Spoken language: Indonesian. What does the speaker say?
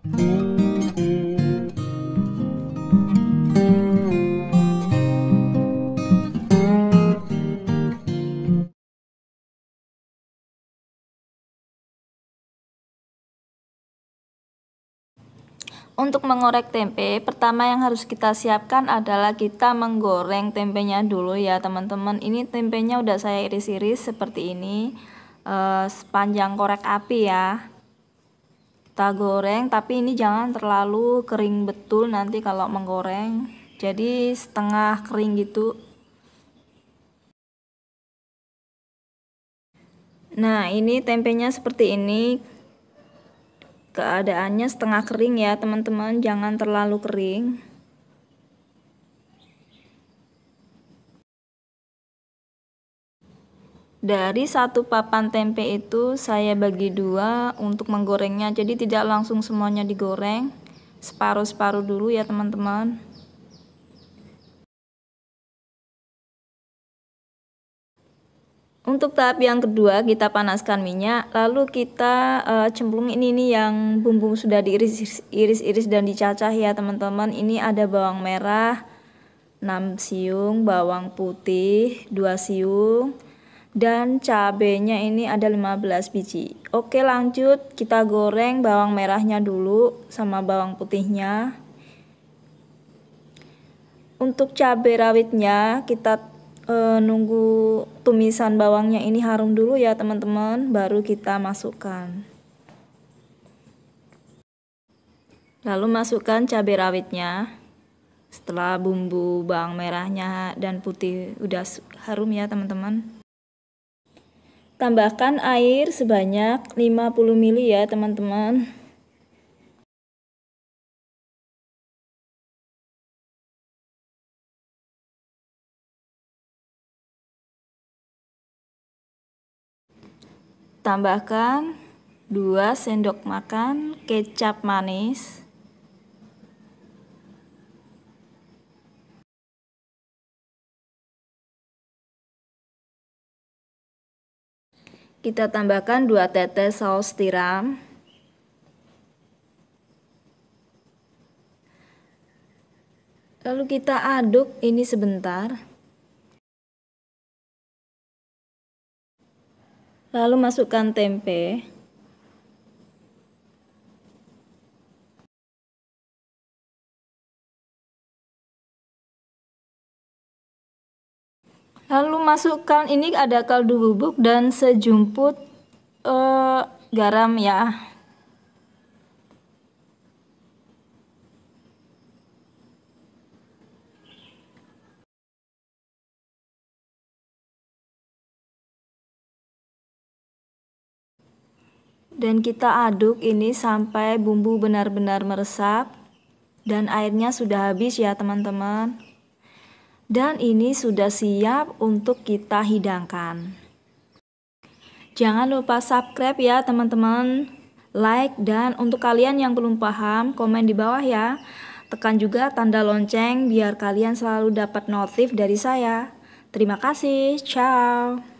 Untuk mengorek tempe, pertama yang harus kita siapkan adalah kita menggoreng tempenya dulu ya teman-teman. Ini tempenya udah saya iris-iris seperti ini, sepanjang korek api ya. Kita goreng, tapi ini jangan terlalu kering betul nanti kalau menggoreng. Jadi setengah kering gitu. Nah, ini tempenya seperti ini. Keadaannya setengah kering ya teman-teman, jangan terlalu kering. Dari satu papan tempe itu saya bagi dua untuk menggorengnya, jadi tidak langsung semuanya digoreng, separuh-separuh dulu ya teman-teman. Untuk tahap yang kedua, kita panaskan minyak, lalu kita cemplungin ini yang bumbu sudah diiris-iris dan dicacah ya teman-teman. Ini ada bawang merah 6 siung, bawang putih 2 siung, dan cabenya ini ada 15 biji. Oke, lanjut kita goreng bawang merahnya dulu sama bawang putihnya. Untuk cabai rawitnya kita nunggu tumisan bawangnya ini harum dulu ya teman-teman, baru kita masukkan. Lalu masukkan cabai rawitnya. Setelah bumbu bawang merahnya dan putih udah harum ya teman-teman. Tambahkan air sebanyak 50 ml ya teman-teman. Tambahkan 2 sendok makan kecap manis. Kita tambahkan 2 tetes saus tiram. Lalu kita aduk ini sebentar. Lalu masukkan tempe. Lalu masukkan ini ada kaldu bubuk dan sejumput garam ya. Dan kita aduk ini sampai bumbu benar-benar meresap dan airnya sudah habis ya teman-teman. Dan ini sudah siap untuk kita hidangkan. Jangan lupa subscribe ya teman-teman, like, dan untuk kalian yang belum paham komen di bawah ya. Tekan juga tanda lonceng biar kalian selalu dapat notif dari saya. Terima kasih, ciao.